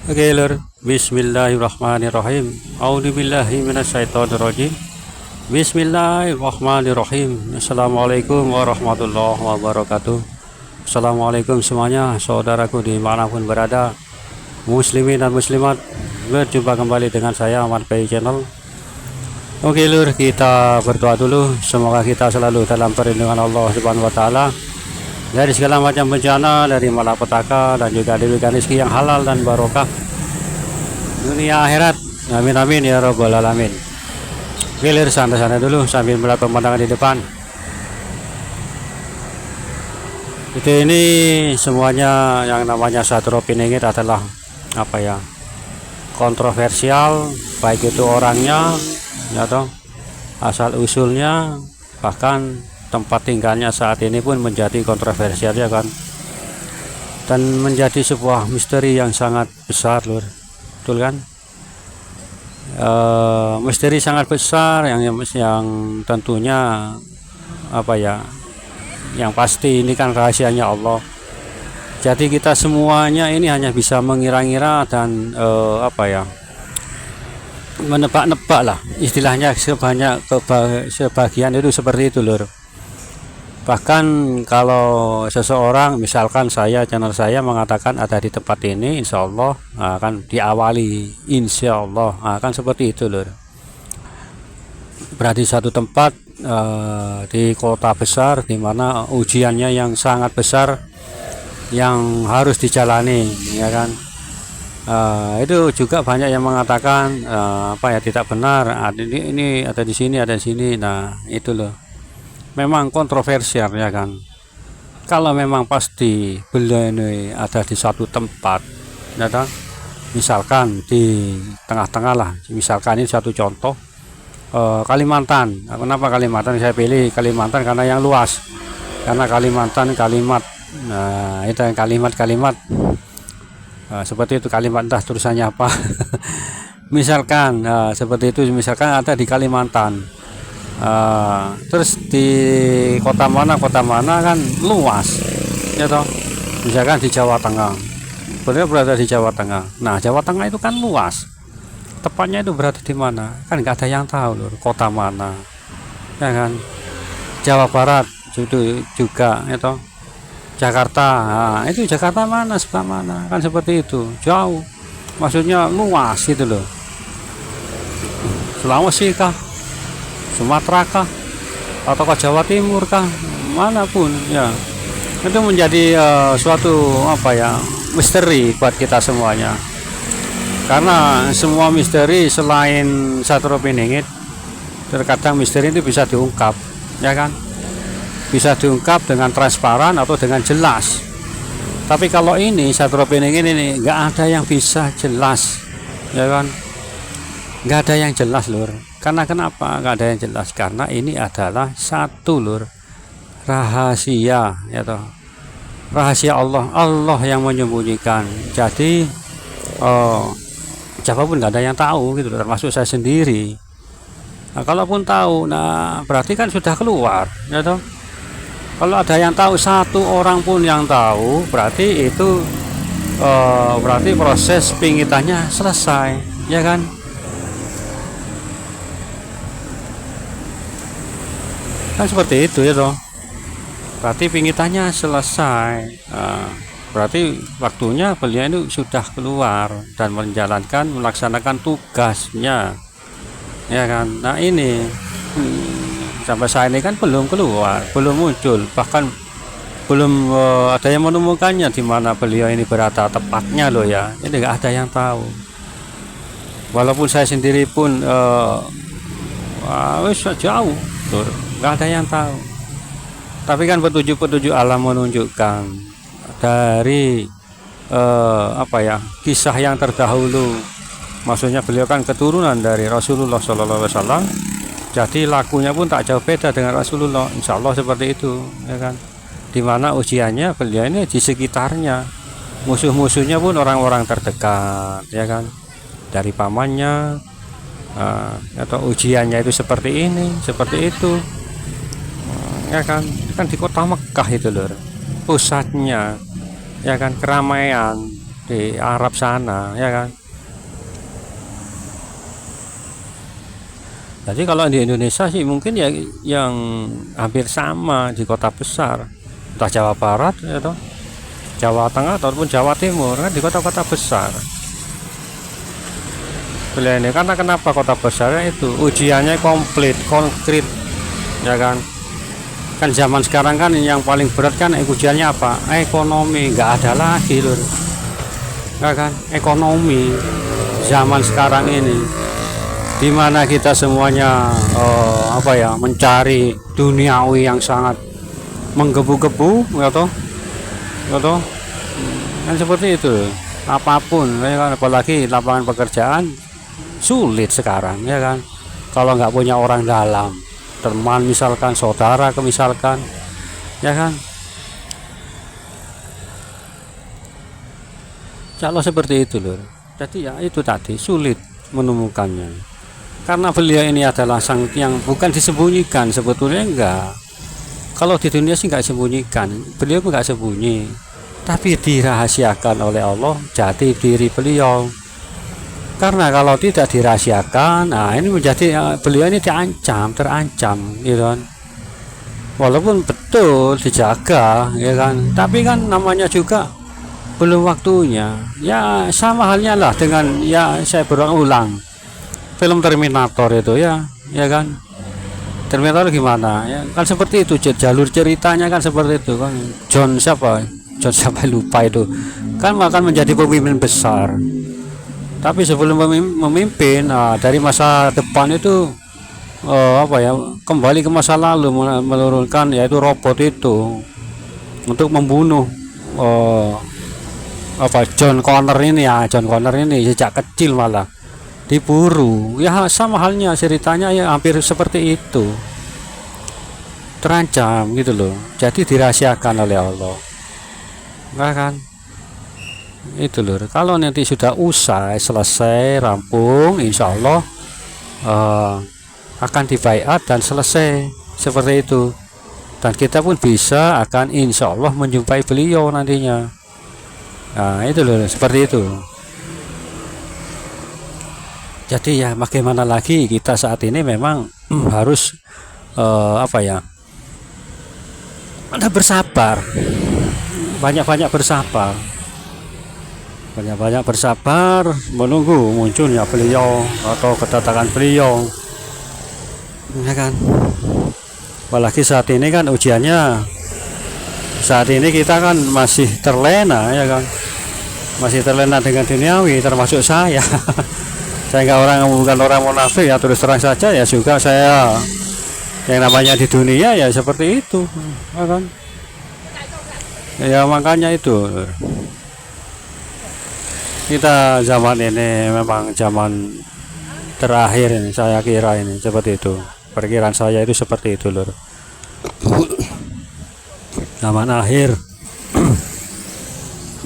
Oke lur, bismillahirrahmanirrahim. A'udzubillahi minasyaitonirrajim. Bismillahirrahmanirrahim. Assalamualaikum warahmatullahi wabarakatuh. Assalamualaikum semuanya, saudaraku dimanapun berada, muslimin dan muslimat. Berjumpa kembali dengan saya Ahmad Bay Channel. Oke lur, kita berdoa dulu. Semoga kita selalu dalam perlindungan Allah Subhanahu wa taala dari segala macam bencana, dari malapetaka, dan juga diberikan rezeki yang halal dan barokah dunia akhirat. Amin amin ya robbal alamin. Gilir santai-santai dulu sambil melihat pemandangan di depan. Ini semuanya yang namanya Satrio Piningit adalah kontroversial, baik itu orangnya ya toh, asal usulnya, bahkan tempat tinggalnya saat ini pun menjadi kontroversial ya kan, dan menjadi sebuah misteri yang sangat besar lur, betul kan? Misteri sangat besar yang tentunya yang pasti ini kan rahasianya Allah. Jadi kita semuanya ini hanya bisa mengira-ngira dan menebak-nebak lah istilahnya, sebagian itu seperti itu lur. Bahkan kalau seseorang, misalkan channel saya mengatakan ada di tempat ini, insya Allah akan diawali, insya Allah akan seperti itu lur. Berarti satu tempat di kota besar di mana ujiannya yang sangat besar yang harus dijalani ya kan. Itu juga banyak yang mengatakan tidak benar, ini ada di sini, ada di sini. Nah itu loh, memang kontroversial ya kan. Kalau memang pasti beliau ini ada di satu tempat ya kan? Misalkan di tengah-tengah lah, misalkan ini satu contoh, Kalimantan. Kenapa Kalimantan? Saya pilih Kalimantan karena yang luas, karena Kalimantan kalimat, nah itu yang kalimat seperti itu, kalimat entah tulisannya apa. Misalkan seperti itu, misalkan ada di Kalimantan, terus di kota mana kan luas ya toh. Misalkan di Jawa Tengah, beliau berada di Jawa Tengah. Nah Jawa Tengah itu kan luas, tepatnya itu berada di mana kan nggak ada yang tahu lur, kota mana ya kan. Jawa Barat itu juga ya toh, Jakarta. Nah, itu Jakarta mana, sebelah mana kan, seperti itu, jauh, maksudnya luas gitu loh. Sulawesi kah, Sumatera kah, atau ke Jawa Timur kah, manapun ya, itu menjadi suatu misteri buat kita semuanya. Karena semua misteri selain Satrio Piningit, terkadang misteri itu bisa diungkap ya kan, bisa diungkap dengan transparan atau dengan jelas. Tapi kalau ini Satrio Piningit ini nggak ada yang bisa jelas ya kan, nggak ada yang jelas lur. Karena kenapa nggak ada yang jelas? Karena ini adalah satu lur, rahasia ya toh, rahasia Allah yang menyembunyikan. Jadi siapapun nggak ada yang tahu gitu, termasuk saya sendiri. Nah, kalaupun tahu, nah berarti kan sudah keluar ya toh. Kalau ada yang tahu, satu orang pun yang tahu, berarti itu berarti proses pingitannya selesai ya kan. Kan seperti itu ya toh, berarti pingitannya selesai. Berarti waktunya beliau itu sudah keluar dan melaksanakan tugasnya ya kan. Nah ini sampai saat ini kan belum keluar, belum muncul, bahkan belum ada yang menemukannya di mana beliau ini berada tepatnya loh ya. Ini nggak ada yang tahu. Walaupun saya sendiri pun jauh tuh, nggak ada yang tahu. Tapi kan petunjuk alam menunjukkan dari kisah yang terdahulu. Maksudnya beliau kan keturunan dari Rasulullah SAW. Jadi lakunya pun tak jauh beda dengan Rasulullah, insya Allah seperti itu ya kan. Dimana ujiannya beliau ini di sekitarnya, musuh-musuhnya pun orang-orang terdekat ya kan, dari pamannya, atau ujiannya itu seperti ini, seperti itu ya kan. Kan di kota Mekah itu lur pusatnya ya kan, keramaian di Arab sana, ya kan. Jadi kalau di Indonesia sih mungkin ya yang hampir sama di kota besar, entah Jawa Barat ya toh, Jawa Tengah ataupun Jawa Timur kan di kota-kota besar. Pilihan ini karena kenapa kota besarnya itu ujiannya komplit, konkret, ya kan. Kan zaman sekarang kan yang paling berat kan ujiannya apa? Ekonomi, nggak ada lagi loh, ya kan. Ekonomi zaman sekarang ini, dimana kita semuanya mencari duniawi yang sangat menggebu-gebu, ya toh, kan seperti itu. Apapun, ya kan, apalagi lapangan pekerjaan sulit sekarang, ya kan. Kalau nggak punya orang dalam, teman misalkan, saudara misalkan, ya kan. Kalau seperti itu loh. Jadi ya itu tadi sulit menemukannya. Karena beliau ini adalah sang yang bukan disembunyikan, sebetulnya enggak. Kalau di dunia sih enggak sembunyikan, beliau pun enggak sembunyi, tapi dirahasiakan oleh Allah jati diri beliau. Karena kalau tidak dirahasiakan, nah ini menjadi beliau ini terancam, gitu kan. Walaupun betul dijaga, ya kan, tapi kan namanya juga belum waktunya. Ya sama halnya lah dengan ya saya berulang-ulang film Terminator itu ya kan. Terminator gimana ya kan, seperti itu jalur ceritanya kan seperti itu kan. John siapa lupa itu kan akan menjadi pemimpin besar, tapi sebelum memimpin dari masa depan itu kembali ke masa lalu, menurunkan yaitu robot itu untuk membunuh John Connor ini sejak kecil malah diburu. Ya sama halnya ceritanya ya hampir seperti itu, terancam gitu loh, jadi dirahasiakan oleh Allah, enggak kan. Itu loh, kalau nanti sudah usai, selesai, rampung, insya Allah akan dibaiat dan selesai seperti itu, dan kita pun bisa akan insya Allah menjumpai beliau nantinya. Nah itu loh, seperti itu. Jadi ya bagaimana lagi, kita saat ini memang harus Anda bersabar, banyak-banyak bersabar menunggu munculnya beliau atau kedatangan beliau, ya kan. Apalagi saat ini kan ujiannya, saat ini kita kan masih terlena, ya kan, masih terlena dengan duniawi, termasuk saya. Saya bukan orang munafik ya, terus terang saja ya, juga saya yang namanya di dunia ya seperti itu, ya kan. Ya makanya itu kita zaman ini memang zaman terakhir ini, saya kira ini seperti itu, perkiraan saya itu seperti itu lur. Zaman akhir.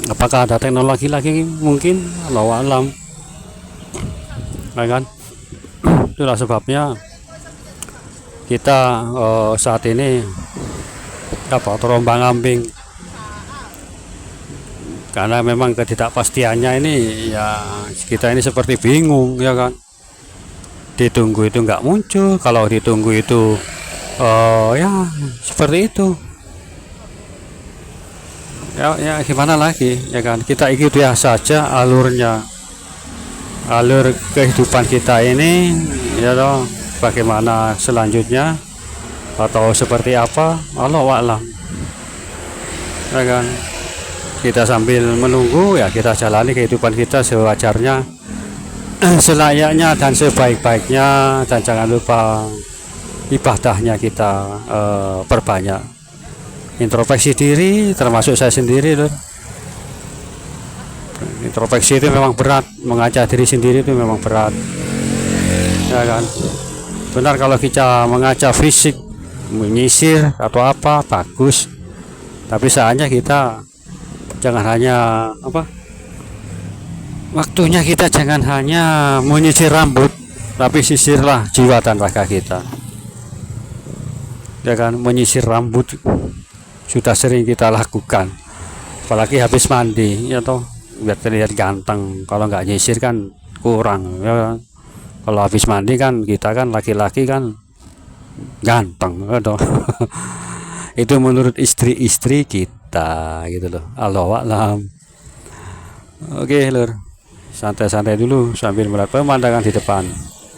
Apakah ada teknologi lagi? Mungkin, Allahu alam, kan. Itulah sebabnya kita saat ini terombang-ambing, karena memang ketidakpastiannya ini ya, kita ini seperti bingung, ya kan. Ditunggu itu nggak muncul, kalau ditunggu itu ya seperti itu ya gimana lagi, ya kan. Kita ikuti saja alurnya, alur kehidupan kita ini, ya toh, bagaimana selanjutnya atau seperti apa, Allahu a'lam, ya kan. Kita sambil menunggu ya, kita jalani kehidupan kita sewajarnya, selayaknya dan sebaik-baiknya, dan jangan lupa ibadahnya kita perbanyak, introspeksi diri, termasuk saya sendiri loh. Introspeksi itu memang berat, mengajak diri sendiri itu memang berat, ya kan. Benar kalau kita mengajak fisik, menyisir atau apa, bagus, tapi saatnya kita jangan hanya waktunya kita jangan hanya menyisir rambut, tapi sisirlah jiwa dan raga kita, ya kan. Menyisir rambut sudah sering kita lakukan, apalagi habis mandi, ya toh, biar terlihat ganteng. Kalau nggak nyisir kan kurang ya kan. Kalau habis mandi kan kita kan laki-laki kan ganteng gitu. Itu menurut istri-istri kita gitu loh. Allahu a'lam. Oke lur, santai-santai dulu sambil melihat pemandangan di depan.